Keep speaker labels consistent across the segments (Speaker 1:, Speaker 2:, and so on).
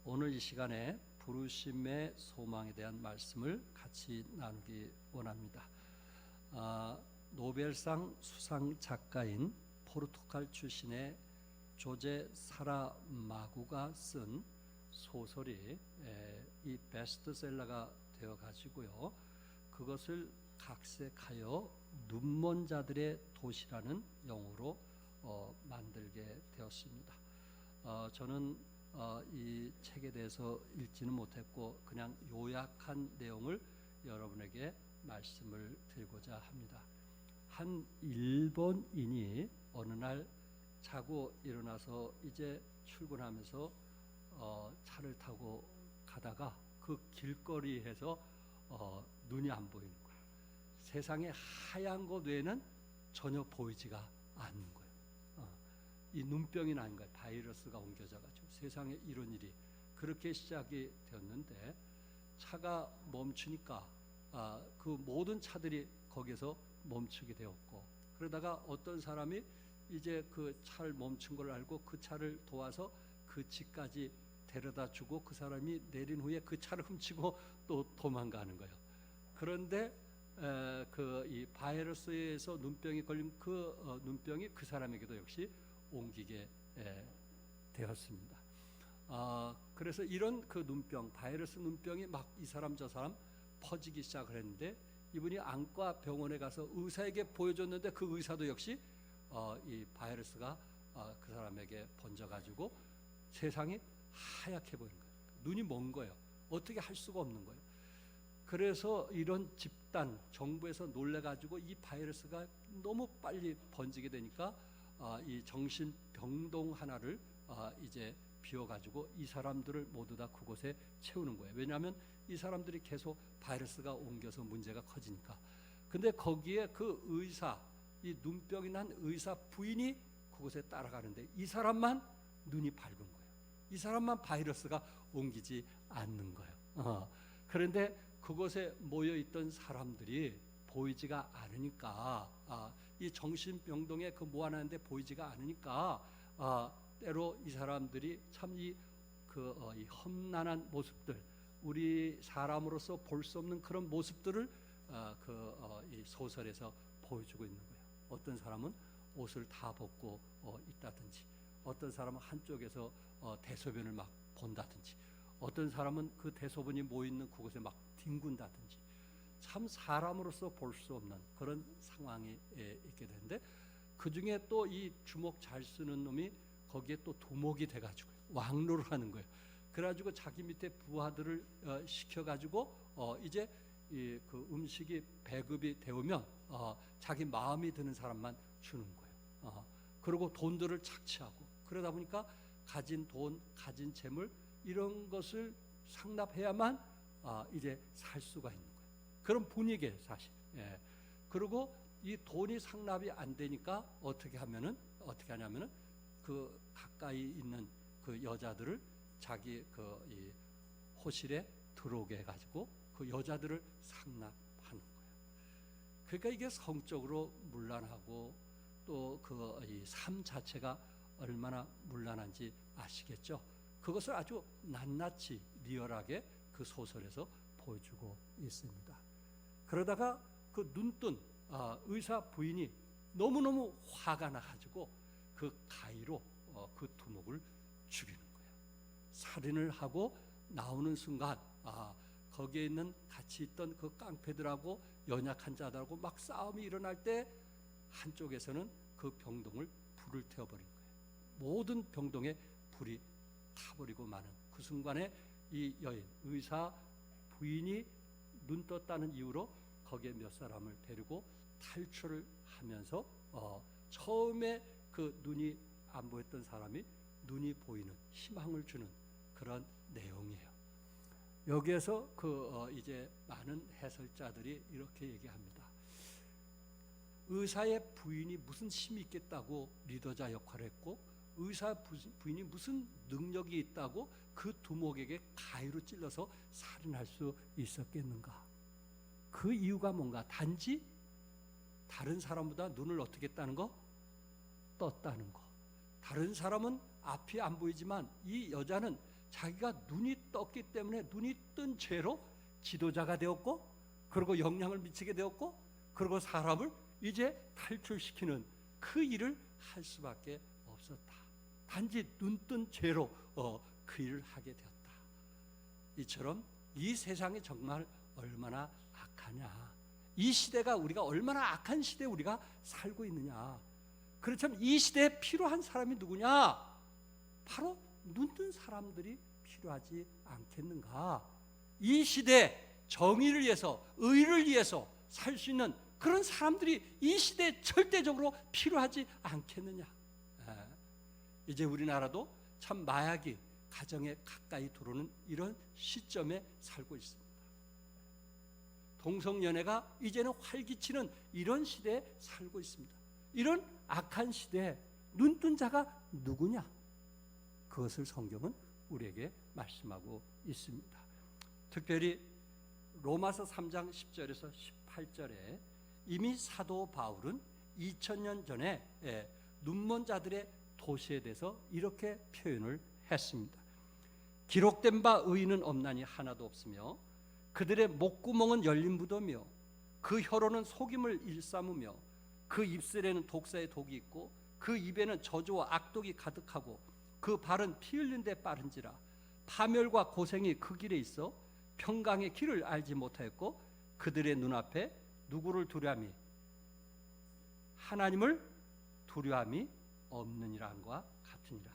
Speaker 1: 오늘 이 시간에 부르심의 소망에 대한 말씀을 같이 나누기 원합니다. 노벨상 수상 작가인 포르투갈 출신의 조제 사라마고가 쓴 소설이 이 베스트셀러가 되어 가지고요. 그것을 각색하여 눈먼 자들의 도시라는 영어로 만들게 되었습니다. 저는 이 책에 대해서 읽지는 못했고 그냥 요약한 내용을 여러분에게 말씀을 드리고자 합니다. 한 일본인이 어느 날 자고 일어나서 이제 출근하면서 차를 타고 가다가 그 길거리에서 눈이 안 보이는 거예요. 세상에 하얀 것 외에는 전혀 보이지가 않는 거예요. 이 눈병이 난 거예요. 바이러스가 옮겨져 가지고 세상에 이런 일이 그렇게 시작이 되었는데 차가 멈추니까 그 모든 차들이 거기서 멈추게 되었고, 그러다가 어떤 사람이 이제 그 차를 멈춘 걸 알고 그 차를 도와서 그 집까지 데려다 주고 그 사람이 내린 후에 그 차를 훔치고 또 도망가는 거예요. 그런데 이 바이러스에서 눈병이 걸린 그 눈병이 그 사람에게도 역시 옮기게 되었습니다. 그래서 이런 그 눈병, 바이러스 눈병이 막 이 사람 저 사람 퍼지기 시작을 했는데, 이분이 안과 병원에 가서 의사에게 보여줬는데 그 의사도 역시 이 바이러스가 그 사람에게 번져가지고 세상이 하얗게 보이는 거예요. 눈이 먼 거예요. 어떻게 할 수가 없는 거예요. 그래서 이런 집단, 정부에서 놀래가지고 이 바이러스가 너무 빨리 번지게 되니까 이 정신병동 하나를 이제 비워가지고 이 사람들을 모두 다 그곳에 채우는 거예요. 왜냐하면 이 사람들이 계속 바이러스가 옮겨서 문제가 커지니까. 근데 거기에 그 의사, 이 눈병이 난 의사 부인이 그곳에 따라가는데 이 사람만 눈이 밝은 거예요. 이 사람만 바이러스가 옮기지 않는 거예요. 그런데 그곳에 모여있던 사람들이 보이지가 않으니까 이 정신병동에 그 모아놨는데 보이지가 않으니까 때로 이 사람들이 참 이 험난한 모습들, 우리 사람으로서 볼 수 없는 그런 모습들을 이 소설에서 보여주고 있는 거예요. 어떤 사람은 옷을 다 벗고 있다든지, 어떤 사람은 한쪽에서 대소변을 막 본다든지, 어떤 사람은 그 대소변이 모이는 그곳에 막 뒹군다든지, 참 사람으로서 볼 수 없는 그런 상황이 있게 되는데, 그 중에 또 이 주먹 잘 쓰는 놈이 거기에 또 두목이 돼가지고 왕로를 하는 거예요. 그래가지고 자기 밑에 부하들을 시켜가지고 이제 그 음식이 배급이 되오면 자기 마음이 드는 사람만 주는 거예요. 그리고 돈들을 착취하고, 그러다 보니까 가진 돈, 가진 재물 이런 것을 상납해야만 이제 살 수가 있는 거예요. 그런 분위기예요, 사실. 그리고 이 돈이 상납이 안 되니까 어떻게 하냐면은 그 가까이 있는 그 여자들을 자기 이 호실에 들어오게 해가지고 그 여자들을 상납하는 거예요. 그러니까 이게 성적으로 문란하고 또 그 이 삶 자체가 얼마나 문란한지 아시겠죠? 그것을 아주 낱낱이 리얼하게 그 소설에서 보여주고 있습니다. 그러다가 그 눈뜬 의사 부인이 너무너무 화가 나가지고 그 가위로 그 두목을 죽이는 거예요. 살인을 하고 나오는 순간 거기에 있는 같이 있던 그 깡패들하고 연약한 자들하고 막 싸움이 일어날 때 한쪽에서는 그 병동을 불을 태워버린 거예요. 모든 병동에 불이 타버리고 마는 그 순간에 이 여인 의사 부인이 눈 떴다는 이유로 거기에 몇 사람을 데리고 탈출을 하면서 처음에 그 눈이 안 보였던 사람이 눈이 보이는 희망을 주는 그런 내용이에요. 여기에서 이제 많은 해설자들이 이렇게 얘기합니다. 의사의 부인이 무슨 힘이 있겠다고 리더자 역할을 했고, 의사 부인이 무슨 능력이 있다고 그 두목에게 가위로 찔러서 살인할 수 있었겠는가? 그 이유가 뭔가? 단지 다른 사람보다 눈을 어떻게 했다는 거? 떴다는 거. 다른 사람은 앞이 안 보이지만 이 여자는 자기가 눈이 떴기 때문에 눈이 뜬 죄로 지도자가 되었고, 그리고 영향을 미치게 되었고, 그리고 사람을 이제 탈출시키는 그 일을 할 수밖에 없었다. 단지 눈뜬 죄로 그 일을 하게 되었다. 이처럼 이 세상이 정말 얼마나 악하냐, 이 시대가 우리가 얼마나 악한 시대에 우리가 살고 있느냐. 그렇다면 이 시대에 필요한 사람이 누구냐? 바로 눈뜬 사람들이 필요하지 않겠는가? 이 시대 정의를 위해서, 의를 위해서 살 수 있는 그런 사람들이 이 시대에 절대적으로 필요하지 않겠느냐. 이제 우리나라도 참 마약이 가정에 가까이 들어오는 이런 시점에 살고 있습니다. 동성연애가 이제는 활기치는 이런 시대에 살고 있습니다. 이런 악한 시대에 눈뜬 자가 누구냐? 그것을 성경은 우리에게 말씀하고 있습니다. 특별히 로마서 3장 10절에서 18절에 이미 사도 바울은 2000년 전에 눈먼 자들의 도시에 대해서 이렇게 표현을 했습니다. 기록된 바 의인은 없나니 하나도 없으며 그들의 목구멍은 열린 무덤이요 그 혀로는 속임을 일삼으며 그 입술에는 독사의 독이 있고 그 입에는 저주와 악독이 가득하고 그 발은 피 흘린 데 빠른지라 파멸과 고생이 그 길에 있어 평강의 길을 알지 못하였고 그들의 눈앞에 누구를 두려함이 하나님을 두려함이 없느니라 함과 같으니라.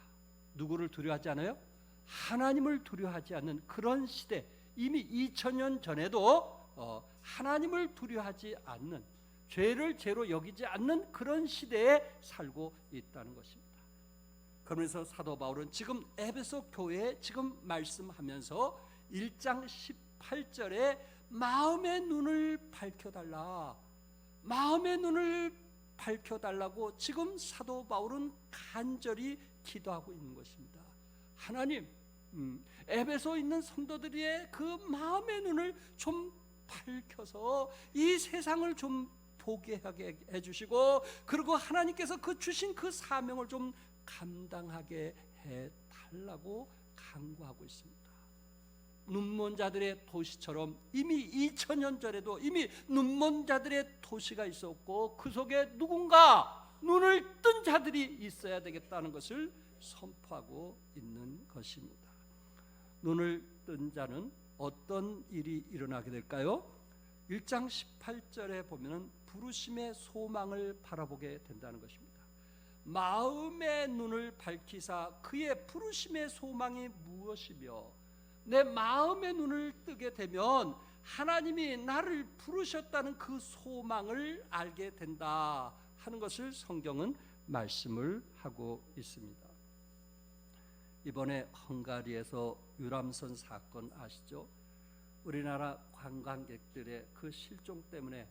Speaker 1: 누구를 두려워하지 않아요? 하나님을 두려워하지 않는 그런 시대, 이미 2000년 전에도 하나님을 두려워하지 않는, 죄를 죄로 여기지 않는 그런 시대에 살고 있다는 것입니다. 그러면서 사도 바울은 지금 에베소 교회에 지금 말씀하면서 1장 18절에 마음의 눈을 밝혀달라, 마음의 눈을 밝혀달라고 지금 사도 바울은 간절히 기도하고 있는 것입니다. 하나님, 에베소에 있는 성도들의 그 마음의 눈을 좀 밝혀서 이 세상을 좀 보게 하게 해주시고, 그리고 하나님께서 그 주신 그 사명을 좀 감당하게 해달라고 간구하고 있습니다. 눈먼 자들의 도시처럼 이미 2000년 전에도 이미 눈먼 자들의 도시가 있었고 그 속에 누군가 눈을 뜬 자들이 있어야 되겠다는 것을 선포하고 있는 것입니다. 눈을 뜬 자는 어떤 일이 일어나게 될까요? 1장 18절에 보면 부르심의 소망을 바라보게 된다는 것입니다. 마음의 눈을 밝히사 그의 부르심의 소망이 무엇이며, 내 마음의 눈을 뜨게 되면 하나님이 나를 부르셨다는 그 소망을 알게 된다 하는 것을 성경은 말씀을 하고 있습니다. 이번에 헝가리에서 유람선 사건 아시죠? 우리나라 관광객들의 그 실종 때문에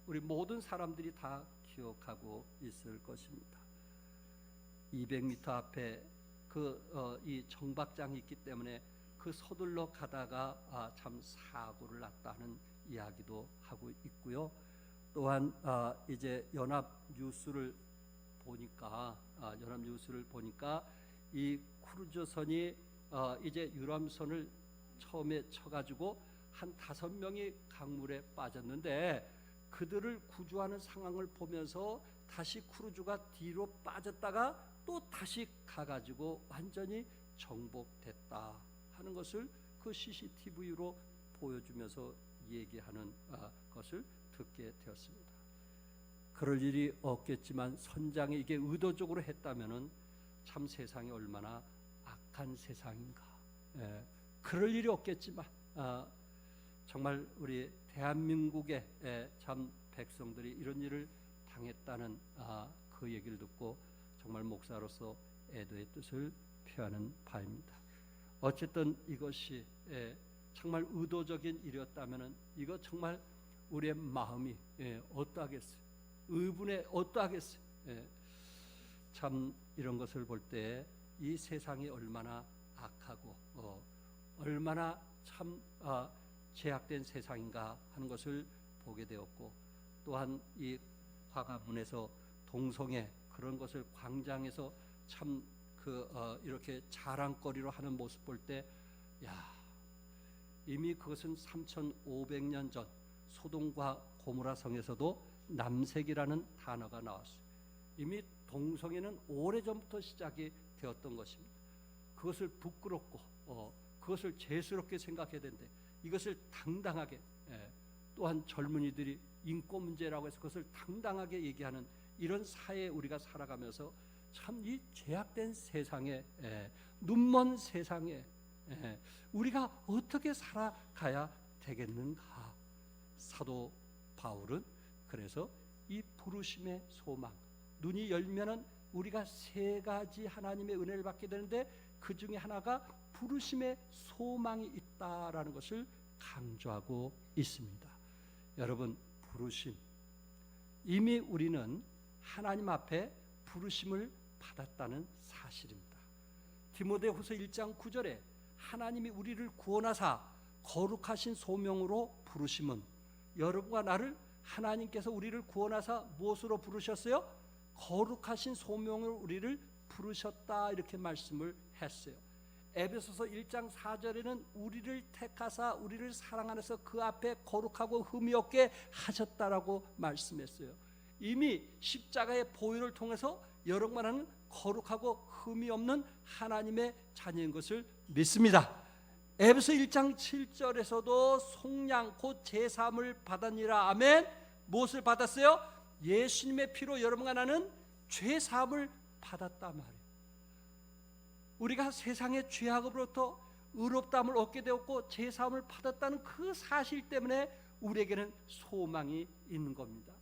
Speaker 1: 우리 모든 사람들이 다 기억하고 있을 것입니다. 200m 앞에 이 정박장이 있기 때문에 그 서둘러 가다가 참 사고를 났다는 이야기도 하고 있고요. 또한 이제 연합 뉴스를 보니까 이 크루즈선이 이제 유람선을 처음에 쳐가지고 한 5명이 강물에 빠졌는데 그들을 구조하는 상황을 보면서 다시 크루즈가 뒤로 빠졌다가 또 다시 가가지고 완전히 정복됐다 하는 것을 그 CCTV로 보여주면서 얘기하는 것을 듣게 되었습니다. 그럴 일이 없겠지만 선장이 이게 의도적으로 했다면은 참 세상이 얼마나 악한 세상인가. 그럴 일이 없겠지만 정말 우리 대한민국의 참 백성들이 이런 일을 당했다는 그 얘기를 듣고 정말 목사로서 애도의 뜻을 표하는 바입니다. 어쨌든 이것이 정말 의도적인 일이었다면 이거 정말 우리의 마음이 어떠하겠어요? 의분에 어떠하겠어요? 참 이런 것을 볼 때 이 세상이 얼마나 악하고 얼마나 참 제약된 세상인가 하는 것을 보게 되었고, 또한 이 화가문에서 동성애 그런 것을 광장에서 참 이렇게 자랑거리로 하는 모습 볼 때, 야, 이미 그것은 3,500년 전 소돔과 고모라 성에서도 남색이라는 단어가 나왔어요. 이미 동성애는 오래전부터 시작이 되었던 것입니다. 그것을 부끄럽고 그것을 죄스럽게 생각해야 되는데, 이것을 당당하게, 또한 젊은이들이 인권 문제라고 해서 그것을 당당하게 얘기하는 이런 사회에 우리가 살아가면서 참 이 죄악된 세상에, 눈먼 세상에 우리가 어떻게 살아가야 되겠는가. 사도 바울은 그래서 이 부르심의 소망, 눈이 열면은 우리가 세 가지 하나님의 은혜를 받게 되는데, 그 중에 하나가 부르심의 소망이 있다라는 것을 강조하고 있습니다. 여러분, 부르심, 이미 우리는 하나님 앞에 부르심을 받았다는 사실입니다. 디모데후서 1장 9절에 하나님이 우리를 구원하사 거룩하신 소명으로 부르심은, 여러분과 나를 하나님께서 우리를 구원하사 무엇으로 부르셨어요? 거룩하신 소명으로 우리를 부르셨다, 이렇게 말씀을 했어요. 에베소서 1장 4절에는 우리를 택하사 우리를 사랑 안에서 그 앞에 거룩하고 흠이 없게 하셨다라고 말씀했어요. 이미 십자가의 보혈을 통해서 여러분과 나는 거룩하고 흠이 없는 하나님의 자녀인 것을 믿습니다. 에베소 1장 7절에서도 속량 곧 제사함을 받았니라. 아멘. 무엇을 받았어요? 예수님의 피로 여러분과 나는 죄사함을 받았단 말이에요. 우리가 세상의 죄악으로부터 의롭다함을 얻게 되었고 제사함을 받았다는 그 사실 때문에 우리에게는 소망이 있는 겁니다.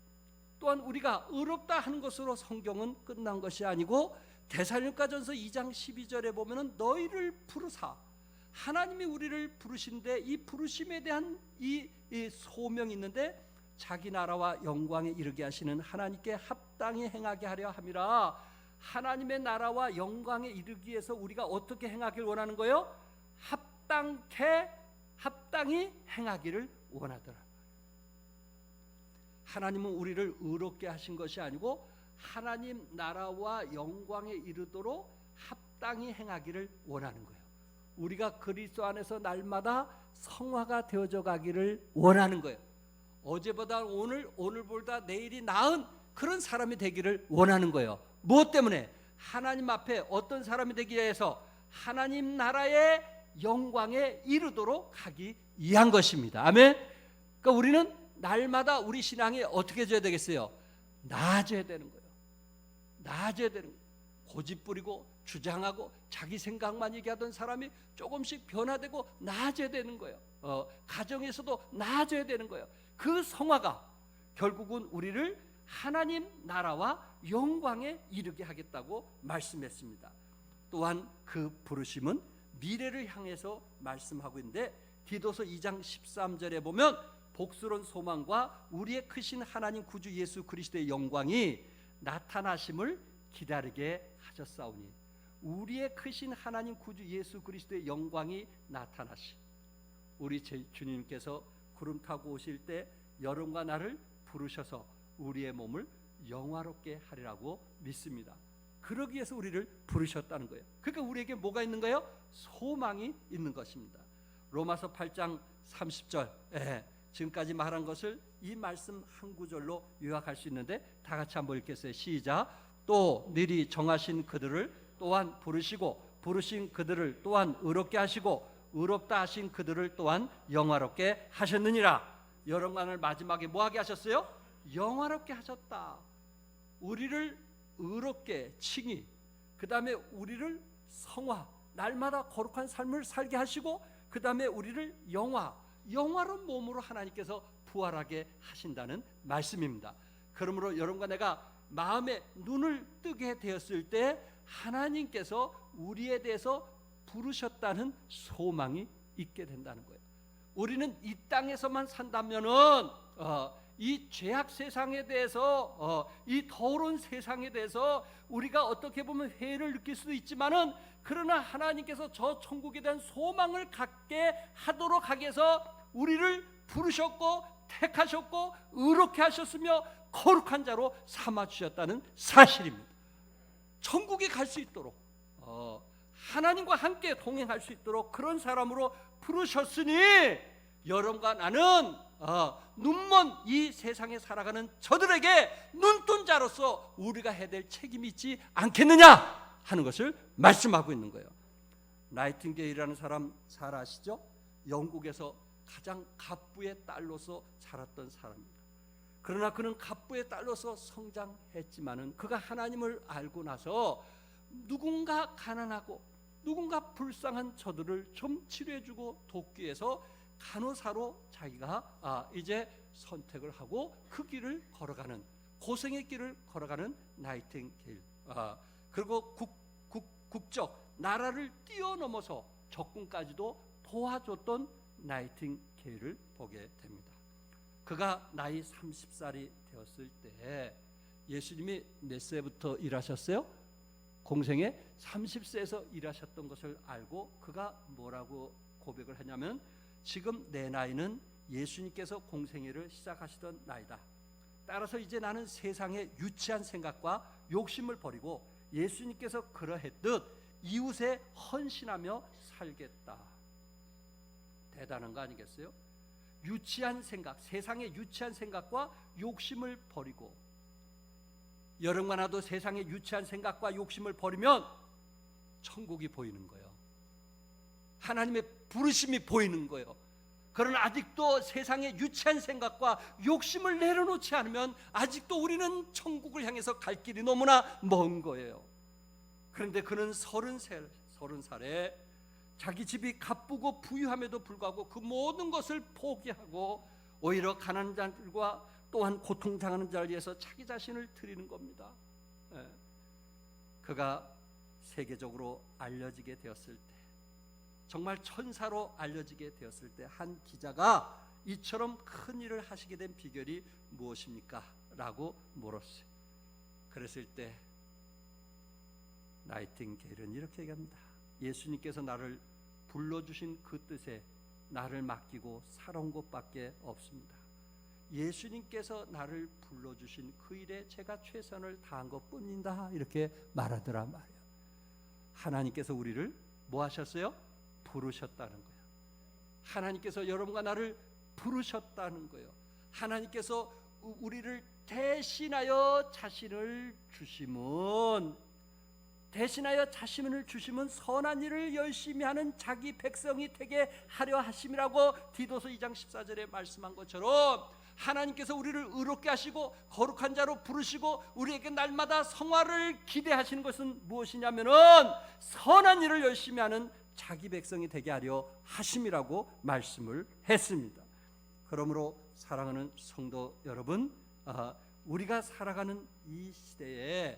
Speaker 1: 또한 우리가 의롭다 하는 것으로 성경은 끝난 것이 아니고, 데살로니가전서 2장 12절에 보면은 너희를 부르사, 하나님이 우리를 부르신데 이 부르심에 대한 이 소명이 있는데, 자기 나라와 영광에 이르게 하시는 하나님께 합당히 행하게 하려 함이라. 하나님의 나라와 영광에 이르기 위해서 우리가 어떻게 행하기를 원하는 거예요? 합당히 행하기를 원하더라. 하나님은 우리를 의롭게 하신 것이 아니고 하나님 나라와 영광에 이르도록 합당히 행하기를 원하는 거예요. 우리가 그리스도 안에서 날마다 성화가 되어져 가기를 원하는 거예요. 어제보다 오늘보다 내일이 나은 그런 사람이 되기를 원하는 거예요. 무엇 때문에? 하나님 앞에 어떤 사람이 되기 위해서 하나님 나라의 영광에 이르도록 하기 위한 것입니다. 아멘. 그러니까 우리는 날마다 우리 신앙이 어떻게 해줘야 되겠어요? 나아져야 되는 거예요. 나아져야 되는 거예요. 고집 부리고 주장하고 자기 생각만 얘기하던 사람이 조금씩 변화되고 나아져야 되는 거예요. 가정에서도 나아져야 되는 거예요. 그 성화가 결국은 우리를 하나님 나라와 영광에 이르게 하겠다고 말씀했습니다. 또한 그 부르심은 미래를 향해서 말씀하고 있는데, 디도서 2장 13절에 보면 복스러운 소망과 우리의 크신 하나님 구주 예수 그리스도의 영광이 나타나심을 기다리게 하셨사오니, 우리의 크신 하나님 구주 예수 그리스도의 영광이 나타나시, 우리 주님께서 구름 타고 오실 때 여러분과 나를 부르셔서 우리의 몸을 영화롭게 하리라고 믿습니다. 그러기 위해서 우리를 부르셨다는 거예요. 그러니까 우리에게 뭐가 있는 거예요? 소망이 있는 것입니다. 로마서 8장 30절, 지금까지 말한 것을 이 말씀 한 구절로 요약할 수 있는데, 다 같이 한번 읽겠어요. 시작. 또 미리 정하신 그들을 또한 부르시고, 부르신 그들을 또한 의롭게 하시고, 의롭다 하신 그들을 또한 영화롭게 하셨느니라. 여러분을 마지막에 뭐하게 하셨어요? 영화롭게 하셨다. 우리를 의롭게 칭의, 그 다음에 우리를 성화, 날마다 거룩한 삶을 살게 하시고, 그 다음에 우리를 영화로운 몸으로 하나님께서 부활하게 하신다는 말씀입니다. 그러므로 여러분과 내가 마음에 눈을 뜨게 되었을 때 하나님께서 우리에 대해서 부르셨다는 소망이 있게 된다는 거예요. 우리는 이 땅에서만 산다면은 이 죄악 세상에 대해서, 이 더러운 세상에 대해서 우리가 어떻게 보면 회의를 느낄 수도 있지만은, 그러나 하나님께서 저 천국에 대한 소망을 갖게 하도록 하기 위해서 우리를 부르셨고 택하셨고 의롭게 하셨으며 거룩한 자로 삼아 주셨다는 사실입니다. 천국에 갈 수 있도록 하나님과 함께 동행할 수 있도록 그런 사람으로 부르셨으니 여러분과 나는 눈먼 이 세상에 살아가는 저들에게 눈동자로서 우리가 해야 될 책임이 있지 않겠느냐 하는 것을 말씀하고 있는 거예요. 나이팅게일이라는 사람 잘 아시죠? 영국에서 가장 갑부의 딸로서 살았던 사람입니다. 그러나 그는 갑부의 딸로서 성장했지만은 그가 하나님을 알고 나서 누군가 가난하고 누군가 불쌍한 저들을 좀 치료해주고 돕기 위해서 간호사로 자기가 이제 선택을 하고 그 길을 걸어가는, 고생의 길을 걸어가는 나이팅게일. 그리고 국적 나라를 뛰어넘어서 적군까지도 도와줬던 나이팅게일을 보게 됩니다. 그가 나이 30살이 되었을 때 예수님이 몇 세부터 일하셨어요? 공생에 30세에서 일하셨던 것을 알고 그가 뭐라고 고백을 하냐면, 지금 내 나이는 예수님께서 공생애를 시작하시던 나이다. 따라서 이제 나는 세상의 유치한 생각과 욕심을 버리고 예수님께서 그러했듯 이웃에 헌신하며 살겠다. 대단한 거 아니겠어요? 유치한 생각, 세상의 유치한 생각과 욕심을 버리고, 여러분과 나도 세상의 유치한 생각과 욕심을 버리면 천국이 보이는 거예요. 하나님의 부르심이 보이는 거예요. 그러나 아직도 세상의 유치한 생각과 욕심을 내려놓지 않으면 아직도 우리는 천국을 향해서 갈 길이 너무나 먼 거예요. 그런데 그는 30살에 자기 집이 가쁘고 부유함에도 불구하고 그 모든 것을 포기하고 오히려 가난한 자들과 또한 고통당하는 자를 위해서 자기 자신을 드리는 겁니다. 그가 세계적으로 알려지게 되었을 때, 정말 천사로 알려지게 되었을 때 한 기자가 이처럼 큰 일을 하시게 된 비결이 무엇입니까? 라고 물었어요. 그랬을 때 나이팅게일은 이렇게 얘기합니다. 예수님께서 나를 불러주신 그 뜻에 나를 맡기고 살아온 것밖에 없습니다. 예수님께서 나를 불러주신 그 일에 제가 최선을 다한 것뿐이다. 이렇게 말하더라 말이에요. 하나님께서 우리를 뭐 하셨어요? 부르셨다는 거예요. 하나님께서 여러분과 나를 부르셨다는 거예요. 하나님께서 우리를 대신하여 자신을 주심은 선한 일을 열심히 하는 자기 백성이 되게 하려 하심이라고 디도서 2장 14절에 말씀한 것처럼, 하나님께서 우리를 의롭게 하시고 거룩한 자로 부르시고 우리에게 날마다 성화를 기대하시는 것은 무엇이냐면은 선한 일을 열심히 하는 자기 백성이 되게 하려 하심이라고 말씀을 했습니다. 그러므로 사랑하는 성도 여러분, 우리가 살아가는 이 시대에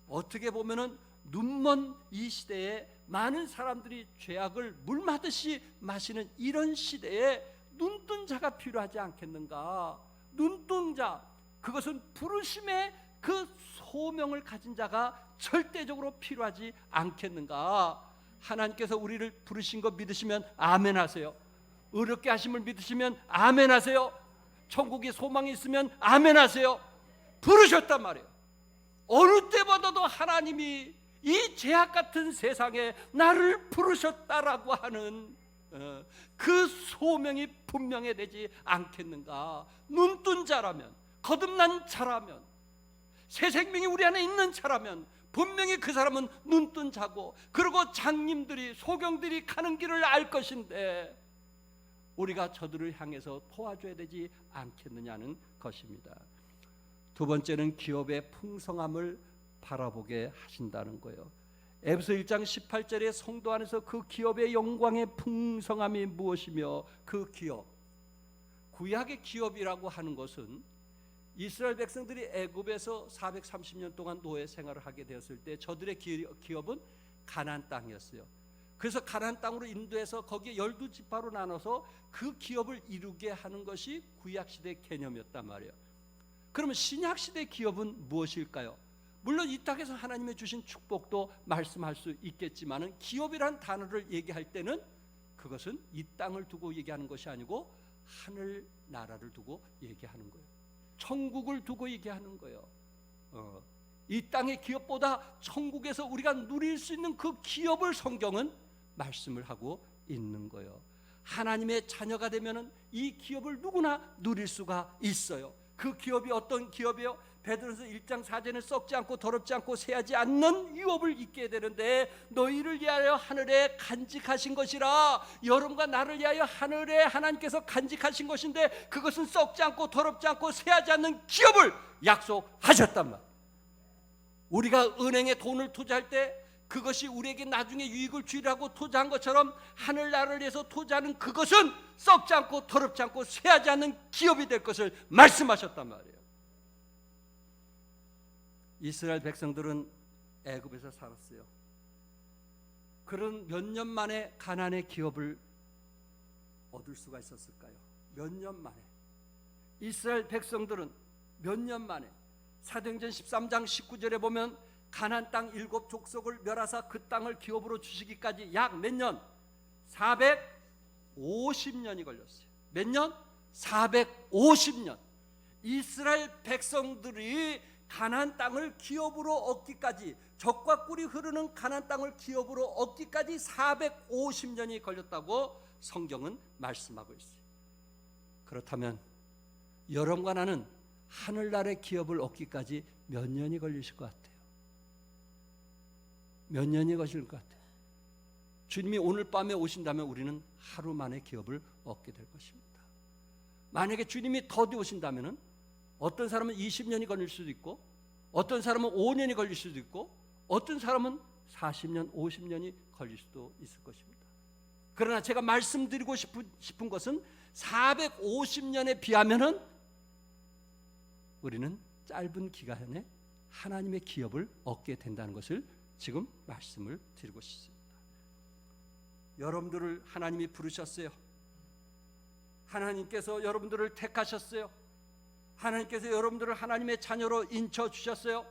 Speaker 1: 어떻게 보면은 눈먼 이 시대에 많은 사람들이 죄악을 물마듯이 마시는 이런 시대에 눈동자가 필요하지 않겠는가? 눈동자, 그것은 부르심의 그 소명을 가진 자가 절대적으로 필요하지 않겠는가? 하나님께서 우리를 부르신 거 믿으시면 아멘 하세요. 의롭게 하심을 믿으시면 아멘 하세요. 천국에 소망이 있으면 아멘 하세요. 부르셨단 말이에요. 어느 때보다도 하나님이 이 죄악 같은 세상에 나를 부르셨다라고 하는 그 소명이 분명해 되지 않겠는가? 눈뜬 자라면, 거듭난 자라면, 새 생명이 우리 안에 있는 자라면 분명히 그 사람은 눈뜬 자고, 그리고 장님들이 소경들이 가는 길을 알 것인데 우리가 저들을 향해서 도와줘야 되지 않겠느냐는 것입니다. 두 번째는 기업의 풍성함을 바라보게 하신다는 거예요. 에베소 1장 18절에 성도 안에서 그 기업의 영광의 풍성함이 무엇이며, 그 기업, 구약의 기업이라고 하는 것은 이스라엘 백성들이 애굽에서 430년 동안 노예 생활을 하게 되었을 때 저들의 기업은 가나안 땅이었어요. 그래서 가나안 땅으로 인도해서 거기에 12지파로 나눠서 그 기업을 이루게 하는 것이 구약시대 개념이었단 말이에요. 그러면 신약시대 기업은 무엇일까요? 물론 이 땅에서 하나님의 주신 축복도 말씀할 수 있겠지만 기업이란 단어를 얘기할 때는 그것은 이 땅을 두고 얘기하는 것이 아니고 하늘 나라를 두고 얘기하는 거예요. 천국을 두고 얘기하는 거예요. 이 땅의 기업보다 천국에서 우리가 누릴 수 있는 그 기업을 성경은 말씀을 하고 있는 거예요. 하나님의 자녀가 되면은 이 기업을 누구나 누릴 수가 있어요. 그 기업이 어떤 기업이요? 베드로서 1장 4절에 썩지 않고 더럽지 않고 새하지 않는 유업을 입게 되는데, 너희를 위하여 하늘에 간직하신 것이라. 여러분과 나를 위하여 하늘에 하나님께서 간직하신 것인데, 그것은 썩지 않고 더럽지 않고 새하지 않는 기업을 약속하셨단 말이에요. 우리가 은행에 돈을 투자할 때 그것이 우리에게 나중에 유익을 주리라고 투자한 것처럼, 하늘나라를 위해서 투자하는 그것은 썩지 않고 더럽지 않고 쇠하지 않는 기업이 될 것을 말씀하셨단 말이에요. 이스라엘 백성들은 애굽에서 살았어요. 그런 몇 년 만에 가나안의 기업을 얻을 수가 있었을까요? 몇 년 만에. 이스라엘 백성들은 몇 년 만에. 사도행전 13장 19절에 보면 가나안 땅 7족속을 멸하사 그 땅을 기업으로 주시기까지 약 몇 년? 450년이 걸렸어요. 몇 년? 450년. 이스라엘 백성들이 가나안 땅을 기업으로 얻기까지, 젖과 꿀이 흐르는 가나안 땅을 기업으로 얻기까지 450년이 걸렸다고 성경은 말씀하고 있어요. 그렇다면 여러분과 나는 하늘나라의 기업을 얻기까지 몇 년이 걸리실 것 같아요? 몇 년이 걸릴 것 같아요? 주님이 오늘 밤에 오신다면 우리는 하루 만에 기업을 얻게 될 것입니다. 만약에 주님이 더디 오신다면 어떤 사람은 20년이 걸릴 수도 있고, 어떤 사람은 5년이 걸릴 수도 있고, 어떤 사람은 40년, 50년이 걸릴 수도 있을 것입니다. 그러나 제가 말씀드리고 싶은 것은 450년에 비하면은 우리는 짧은 기간에 하나님의 기업을 얻게 된다는 것을 지금 말씀을 드리고 싶습니다. 여러분들을 하나님이 부르셨어요. 하나님께서 여러분들을 택하셨어요. 하나님께서 여러분들을 하나님의 자녀로 인쳐주셨어요.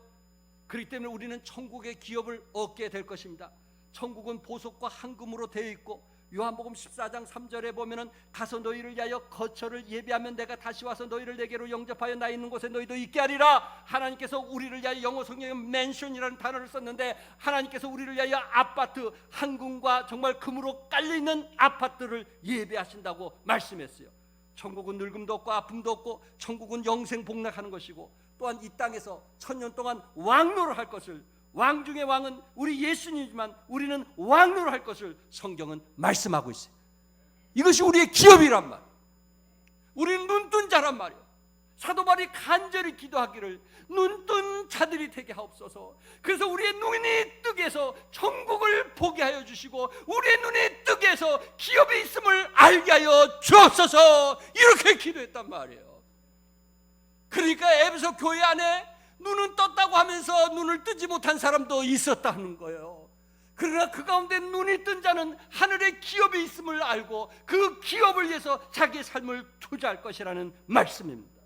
Speaker 1: 그렇기 때문에 우리는 천국의 기업을 얻게 될 것입니다. 천국은 보석과 황금으로 되어 있고, 요한복음 14장 3절에 보면은 가서 너희를 위하여 거처를 예비하면 내가 다시 와서 너희를 내게로 영접하여 나 있는 곳에 너희도 있게 하리라. 하나님께서 우리를 위하여, 영어 성경에 맨션이라는 단어를 썼는데, 하나님께서 우리를 위하여 아파트, 황금과 정말 금으로 깔려있는 아파트를 예비하신다고 말씀했어요. 천국은 늙음도 없고 아픔도 없고, 천국은 영생 복락하는 것이고, 또한 이 땅에서 1000년 동안 왕노를 할 것을, 왕 중의 왕은 우리 예수님이지만 우리는 왕노를 할 것을 성경은 말씀하고 있어요. 이것이 우리의 기업이란 말이에요. 우리는 눈뜬 자란 말이에요. 사도 바울이 간절히 기도하기를 눈뜬 자들이 되게 하옵소서. 그래서 우리의 눈이 뜨게 해서 천국을 보게 하여 주시고, 우리의 눈이 뜨게 해서 기업이 있음을 알게 하여 주옵소서. 이렇게 기도했단 말이에요. 그러니까 에베소 교회 안에 눈은 떴다고 하면서 눈을 뜨지 못한 사람도 있었다는 거예요. 그러나 그 가운데 눈이 뜬 자는 하늘의 기업이 있음을 알고 그 기업을 위해서 자기의 삶을 투자할 것이라는 말씀입니다.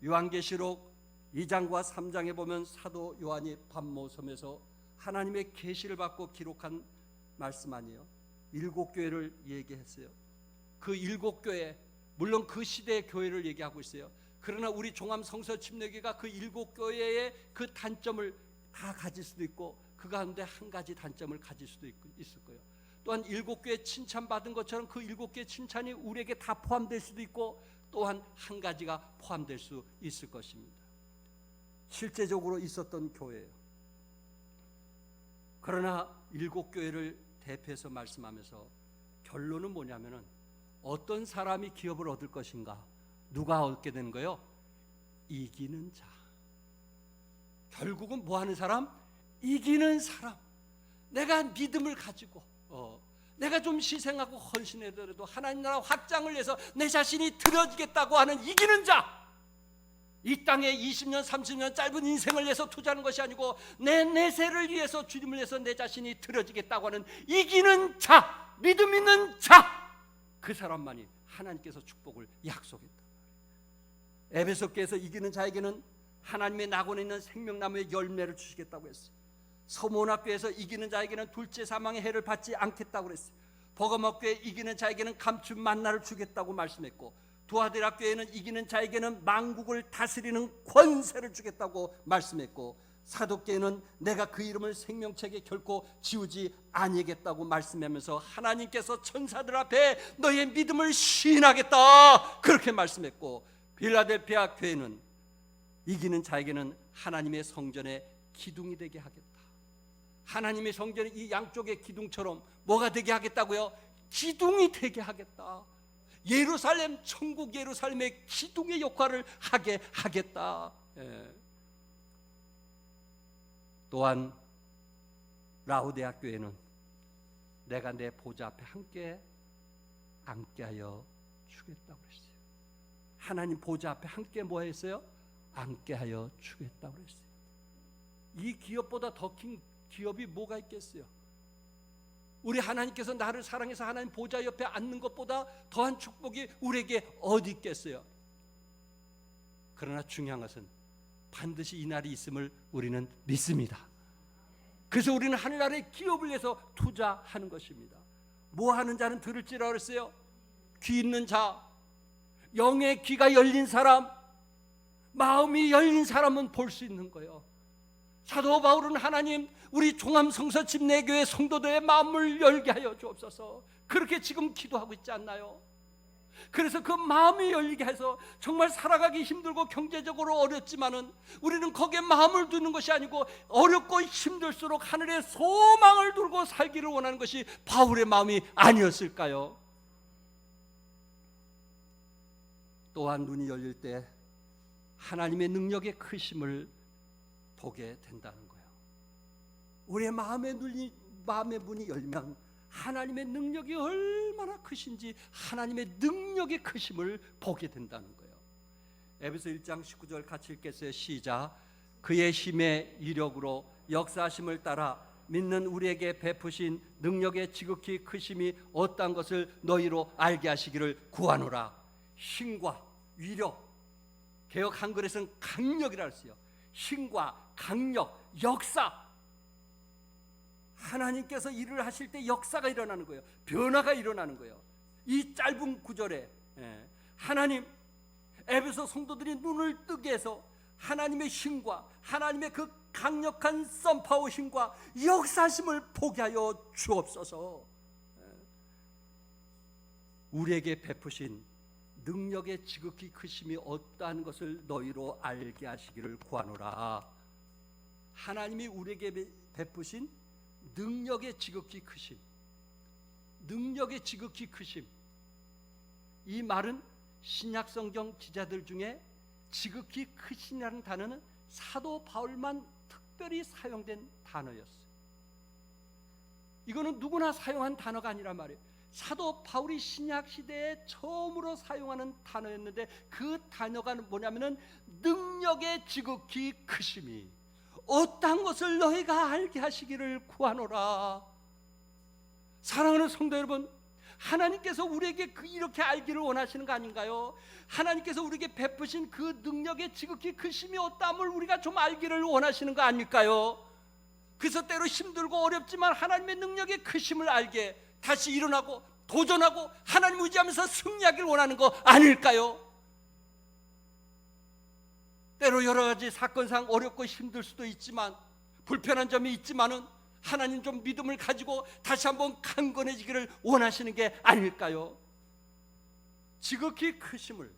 Speaker 1: 요한계시록 2장과 3장에 보면 사도 요한이 밤모섬에서 하나님의 계시를 받고 기록한 말씀 아니에요. 7교회를 얘기했어요. 그 7교회, 물론 그 시대의 교회를 얘기하고 있어요. 그러나 우리 종암성서침례교회가 그 7교회의 그 단점을 다 가질 수도 있고, 그 가운데 한 가지 단점을 가질 수도 있을 거예요. 또한 7교회 칭찬받은 것처럼 그 7교회 칭찬이 우리에게 다 포함될 수도 있고, 또한 한 가지가 포함될 수 있을 것입니다. 실제적으로 있었던 교회예요. 그러나 7교회를 대표해서 말씀하면서 결론은 뭐냐면은, 어떤 사람이 기업을 얻을 것인가? 누가 얻게 되는 거예요? 이기는 자. 결국은 뭐 하는 사람? 이기는 사람. 내가 믿음을 가지고 내가 좀 희생하고 헌신하더라도 하나님 나라 확장을 위해서 내 자신이 드려지겠다고 하는 이기는 자. 이 땅에 20년 30년 짧은 인생을 위해서 투자하는 것이 아니고 내 내세를 위해서, 주님을 위해서 내 자신이 드려지겠다고 하는 이기는 자, 믿음 있는 자, 그 사람만이 하나님께서 축복을 약속했다. 에베소교에서 이기는 자에게는 하나님의 낙원에 있는 생명나무의 열매를 주시겠다고 했어요. 서문학교에서 이기는 자에게는 둘째 사망의 해를 받지 않겠다고 그랬어요. 버가모교회 이기는 자에게는 감춘 만나를 주겠다고 말씀했고, 두아디라 교회는 이기는 자에게는 만국을 다스리는 권세를 주겠다고 말씀했고, 사도교회는 내가 그 이름을 생명책에 결코 지우지 아니하겠다고 말씀하면서 하나님께서 천사들 앞에 너의 믿음을 시인하겠다 그렇게 말씀했고, 빌라델피아 교회는 이기는 자에게는 하나님의 성전의 기둥이 되게 하겠다. 하나님의 성전이 이 양쪽의 기둥처럼 뭐가 되게 하겠다고요? 기둥이 되게 하겠다. 예루살렘, 천국 예루살렘의 기둥의 역할을 하게 하겠다. 또한 라오디아 교회는 내가 내 보좌 앞에 함께 앉게 하여 주겠다고 했어요. 하나님 보좌 앞에 함께 뭐 했어요? 앉게 하여 주겠다고 했어요. 이 기업보다 더 큰 기업이 뭐가 있겠어요? 우리 하나님께서 나를 사랑해서 하나님 보좌 옆에 앉는 것보다 더한 축복이 우리에게 어디 있겠어요? 그러나 중요한 것은 반드시 이 날이 있음을 우리는 믿습니다. 그래서 우리는 하늘나라의 기업을 위해서 투자하는 것입니다. 뭐 하는 자는 들을지라 그랬어요. 귀 있는 자, 영의 귀가 열린 사람, 마음이 열린 사람은 볼 수 있는 거예요. 사도 바울은 하나님 우리 종암성서 집내교회 성도들의 마음을 열게 하여 주옵소서 그렇게 지금 기도하고 있지 않나요? 그래서 그 마음이 열리게 해서 정말 살아가기 힘들고 경제적으로 어렵지만은 우리는 거기에 마음을 두는 것이 아니고 어렵고 힘들수록 하늘의 소망을 두고 살기를 원하는 것이 바울의 마음이 아니었을까요? 또한 눈이 열릴 때 하나님의 능력의 크심을 보게 된다는 거예요. 우리의 마음의 문이 열면 하나님의 능력이 얼마나 크신지 하나님의 능력의 크심을 보게 된다는 거예요. 에베소 1장 19절 같이 읽겠어요. 시작. 그의 힘의 이력으로 역사하심을 따라 믿는 우리에게 베푸신 능력의 지극히 크심이 어떠한 것을 너희로 알게 하시기를 구하노라. 힘과 위력, 개역 한글에서는 강력이라 했어요. 힘과 강력, 역사. 하나님께서 일을 하실 때 역사가 일어나는 거예요. 변화가 일어나는 거예요. 이 짧은 구절에 하나님 에베소 성도들이 눈을 뜨게 해서 하나님의 힘과 하나님의 그 강력한 썬파워 힘과 역사심을 보게 하여 주옵소서. 우리에게 베푸신 능력의 지극히 크심이 어떠한 것을 너희로 알게 하시기를 구하노라. 하나님이 우리에게 베푸신 능력의 지극히 크심, 능력의 지극히 크심. 이 말은 신약성경 기자들 중에 지극히 크심이라는 단어는 사도 바울만 특별히 사용된 단어였어요. 이거는 누구나 사용한 단어가 아니란 말이에요. 사도 바울이 신약 시대에 처음으로 사용하는 단어였는데 그 단어가 뭐냐면은 능력의 지극히 크심이 어떠한 것을 너희가 알게 하시기를 구하노라. 사랑하는 성도 여러분, 하나님께서 우리에게 이렇게 알기를 원하시는 거 아닌가요? 하나님께서 우리에게 베푸신 그 능력의 지극히 크심이 어떠함을 우리가 좀 알기를 원하시는 거 아닐까요? 그래서 때로 힘들고 어렵지만 하나님의 능력의 크심을 알게 다시 일어나고 도전하고 하나님 의지하면서 승리하기를 원하는 거 아닐까요? 때로 여러 가지 사건상 어렵고 힘들 수도 있지만 불편한 점이 있지만은 하나님 좀 믿음을 가지고 다시 한번 강건해지기를 원하시는 게 아닐까요? 지극히 크심을,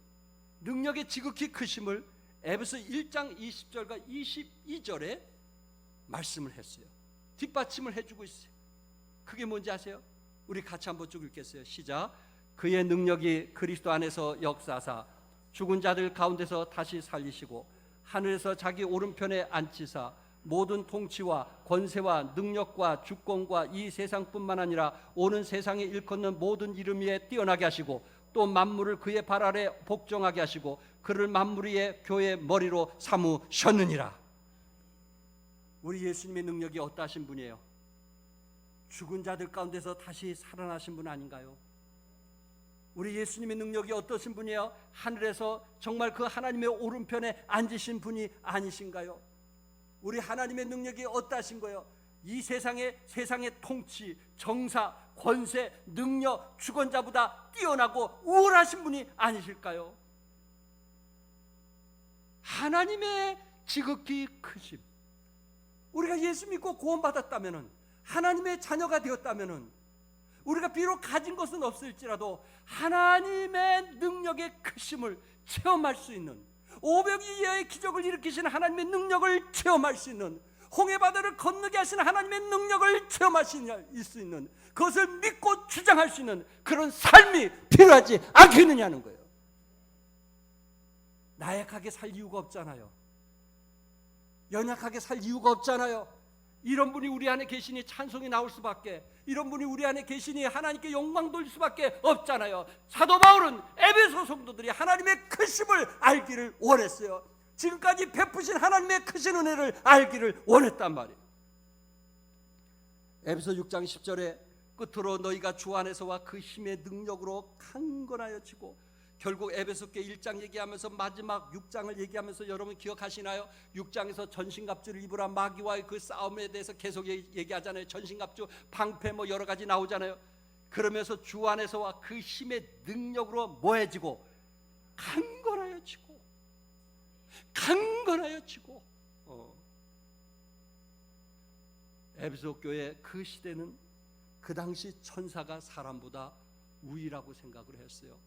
Speaker 1: 능력의 지극히 크심을 에베소 1장 20절과 22절에 말씀을 했어요. 뒷받침을 해주고 있어요. 그게 뭔지 아세요? 우리 같이 한번 쭉 읽겠어요. 시작. 그의 능력이 그리스도 안에서 역사하사 죽은 자들 가운데서 다시 살리시고 하늘에서 자기 오른편에 앉히사 모든 통치와 권세와 능력과 주권과 이 세상뿐만 아니라 오는 세상에 일컫는 모든 이름 위에 뛰어나게 하시고 또 만물을 그의 발 아래 복종하게 하시고 그를 만물 위에 교회의 머리로 삼으셨느니라. 우리 예수님의 능력이 어떠하신 분이에요? 죽은 자들 가운데서 다시 살아나신 분 아닌가요? 우리 예수님의 능력이 어떠신 분이에요? 하늘에서 정말 그 하나님의 오른편에 앉으신 분이 아니신가요? 우리 하나님의 능력이 어떠하신 거예요? 이 세상의 통치, 정사, 권세, 능력, 주권자보다 뛰어나고 우월하신 분이 아니실까요? 하나님의 지극히 크심. 우리가 예수 믿고 구원받았다면은, 하나님의 자녀가 되었다면은, 우리가 비록 가진 것은 없을지라도 하나님의 능력의 크심을 체험할 수 있는, 500 이하의 기적을 일으키시는 하나님의 능력을 체험할 수 있는, 홍해바다를 건너게 하시는 하나님의 능력을 체험할 수 있는, 그것을 믿고 주장할 수 있는 그런 삶이 필요하지 않겠느냐는 거예요. 나약하게 살 이유가 없잖아요. 연약하게 살 이유가 없잖아요. 이런 분이 우리 안에 계시니 찬송이 나올 수밖에, 이런 분이 우리 안에 계시니 하나님께 영광 돌릴 수밖에 없잖아요. 사도 바울은 에베소 성도들이 하나님의 크심을 알기를 원했어요. 지금까지 베푸신 하나님의 크신 은혜를 알기를 원했단 말이에요. 에베소 6장 10절에 끝으로 너희가 주 안에서와 그 힘의 능력으로 강건하여 지고, 결국 에베소께 1장 얘기하면서 마지막 6장을 얘기하면서 여러분 기억하시나요? 6장에서 전신갑주를 입으라, 마귀와의 그 싸움에 대해서 계속 얘기하잖아요. 전신갑주, 방패 뭐 여러 가지 나오잖아요. 그러면서 주 안에서와 그 힘의 능력으로 뭐해지고, 강건하여 지고, 강건하여 지고. 에베소 교회 그 시대는 그 당시 천사가 사람보다 우위라고 생각을 했어요.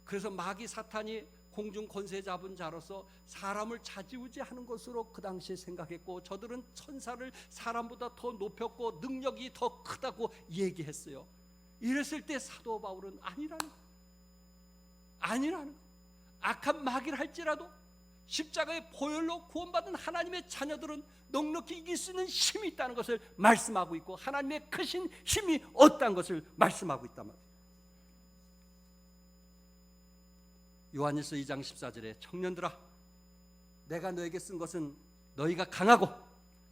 Speaker 1: 그래서 마귀 사탄이 공중 권세 잡은 자로서 사람을 좌지우지하는 것으로 그 당시에 생각했고, 저들은 천사를 사람보다 더 높였고 능력이 더 크다고 얘기했어요. 이랬을 때 사도 바울은 아니라는 거. 악한 마귀를 할지라도 십자가의 보혈로 구원받은 하나님의 자녀들은 넉넉히 이길 수 있는 힘이 있다는 것을 말씀하고 있고, 하나님의 크신 힘이 없다는 것을 말씀하고 있단 말이에요. 요한일서 2장 14절에 청년들아, 내가 너에게 쓴 것은 너희가 강하고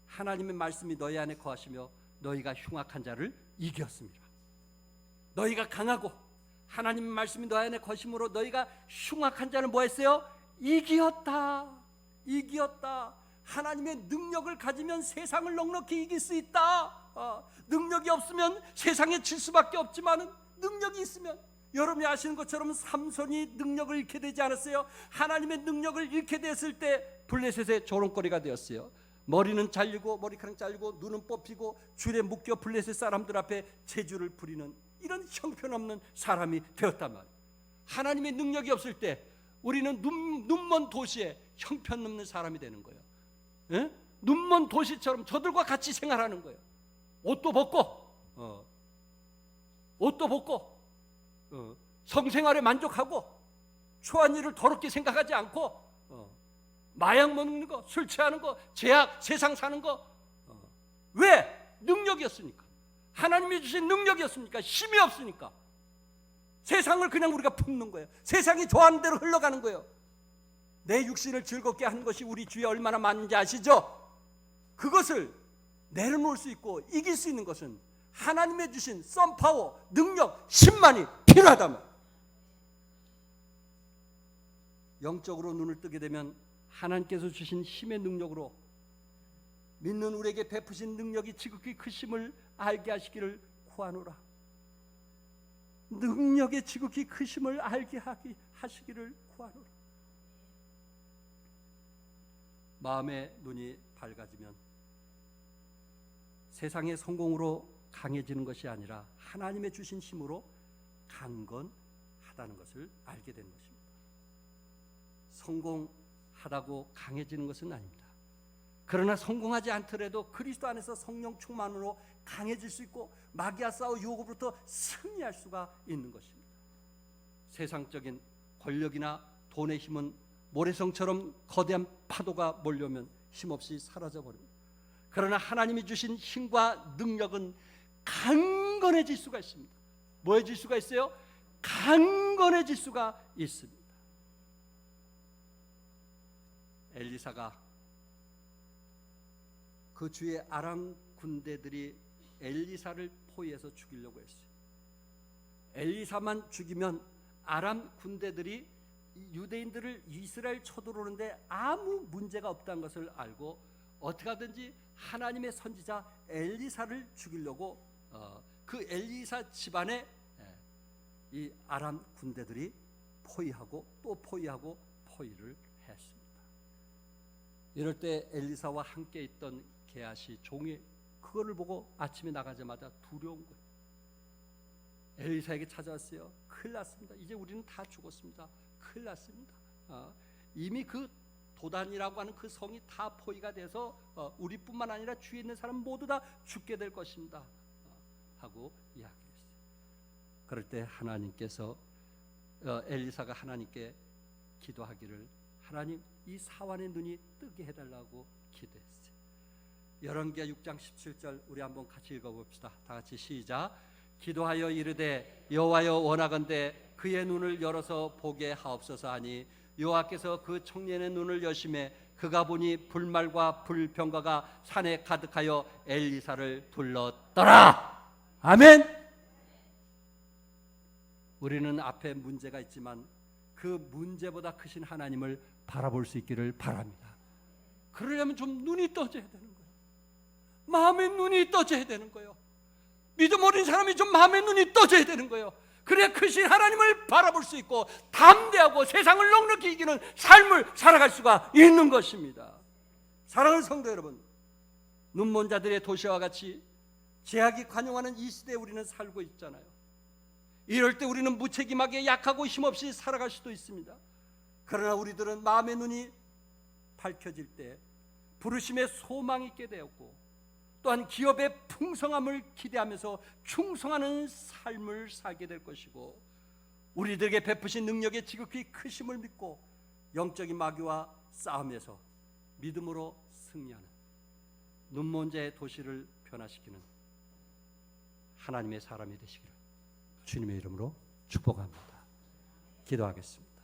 Speaker 1: 하나님의 말씀이 너희 안에 거하시며 너희가 흉악한 자를 이겼습니다. 너희가 강하고 하나님의 말씀이 너희 안에 거하심으로 너희가 흉악한 자를 뭐 했어요? 이겼다. 하나님의 능력을 가지면 세상을 넉넉히 이길 수 있다. 능력이 없으면 세상에 질 수밖에 없지만, 능력이 있으면, 여러분이 아시는 것처럼 삼손이 능력을 잃게 되지 않았어요? 하나님의 능력을 잃게 됐을 때 블레셋의 조롱거리가 되었어요. 머리는 잘리고, 머리카락 잘리고, 눈은 뽑히고, 줄에 묶여 블레셋 사람들 앞에 제주를 부리는 이런 형편없는 사람이 되었단 말이에요. 하나님의 능력이 없을 때 우리는 눈먼 도시에 형편없는 사람이 되는 거예요. 예? 눈먼 도시처럼 저들과 같이 생활하는 거예요. 옷도 벗고 성생활에 만족하고, 초한 일을 더럽게 생각하지 않고, 마약 먹는 거, 술 취하는 거, 제약, 세상 사는 거. 왜? 능력이었으니까. 하나님이 주신 능력이었으니까. 힘이 없으니까. 세상을 그냥 우리가 품는 거예요. 세상이 좋아하는 대로 흘러가는 거예요. 내 육신을 즐겁게 하는 것이 우리 주위에 얼마나 많은지 아시죠? 그것을 내려놓을 수 있고 이길 수 있는 것은 하나님의 주신 썬파워, 능력, 힘만이 필요하다면, 영적으로 눈을 뜨게 되면 하나님께서 주신 힘의 능력으로 믿는 우리에게 베푸신 능력이 지극히 크심을 알게 하시기를 구하노라. 능력의 지극히 크심을 알게 하시기를 구하노라. 마음의 눈이 밝아지면 세상의 성공으로 강해지는 것이 아니라 하나님의 주신 힘으로 강건하다는 것을 알게 되는 것입니다. 성공하다고 강해지는 것은 아닙니다. 그러나 성공하지 않더라도 그리스도 안에서 성령 충만으로 강해질 수 있고, 마귀와 싸워 유혹으로부터 승리할 수가 있는 것입니다. 세상적인 권력이나 돈의 힘은 모래성처럼 거대한 파도가 몰려오면 힘없이 사라져버립니다. 그러나 하나님이 주신 힘과 능력은 강건해질 수가 있습니다. 뭐해질 수가 있어요? 강건해질 수가 있습니다. 엘리사가 그 주의 아람 군대들이 엘리사를 포위해서 죽이려고 했어요. 엘리사만 죽이면 아람 군대들이 유대인들을 이스라엘 쳐들어오는데 아무 문제가 없다는 것을 알고 어떻게 하든지 하나님의 선지자 엘리사를 죽이려고 그 엘리사 집안에 이 아람 군대들이 포위하고 또 포위하고 포위를 했습니다. 이럴 때 엘리사와 함께 있던 게하시 종이 그거를 보고 아침에 나가자마자 두려운 거예요. 엘리사에게 찾아왔어요. 큰일 났습니다. 이제 우리는 다 죽었습니다. 큰일 났습니다. 이미 그 도단이라고 하는 그 성이 다 포위가 돼서 우리뿐만 아니라 주위에 있는 사람 모두 다 죽게 될 것입니다. 하고 이야기했어요. 그럴 때 하나님께서 엘리사가 하나님께 기도하기를 하나님 이 사환의 눈이 뜨게 해달라고 기도했어요. 열왕기하 6장 17절 우리 한번 같이 읽어봅시다. 다 같이 시작. 기도하여 이르되 여호와여 원하건대 그의 눈을 열어서 보게 하옵소서 하니 여호와께서 그 청년의 눈을 여심해 그가 보니 불말과 불병거가 산에 가득하여 엘리사를 둘렀더라. 아멘. 우리는 앞에 문제가 있지만 그 문제보다 크신 하나님을 바라볼 수 있기를 바랍니다. 그러려면 좀 눈이 떠져야 되는 거예요. 마음의 눈이 떠져야 되는 거예요. 믿음 어린 사람이 좀 마음의 눈이 떠져야 되는 거예요. 그래야 크신 하나님을 바라볼 수 있고 담대하고 세상을 넉넉히 이기는 삶을 살아갈 수가 있는 것입니다. 사랑하는 성도 여러분, 눈먼 자들의 도시와 같이 제약이 관용하는 이 시대에 우리는 살고 있잖아요. 이럴 때 우리는 무책임하게 약하고 힘없이 살아갈 수도 있습니다. 그러나 우리들은 마음의 눈이 밝혀질 때 부르심에 소망이 있게 되었고 또한 기업의 풍성함을 기대하면서 충성하는 삶을 살게 될 것이고 우리들에게 베푸신 능력의 지극히 크심을 믿고 영적인 마귀와 싸움에서 믿음으로 승리하는 눈먼 자의 도시를 변화시키는 하나님의 사람이 되시기를 주님의 이름으로 축복합니다. 기도하겠습니다.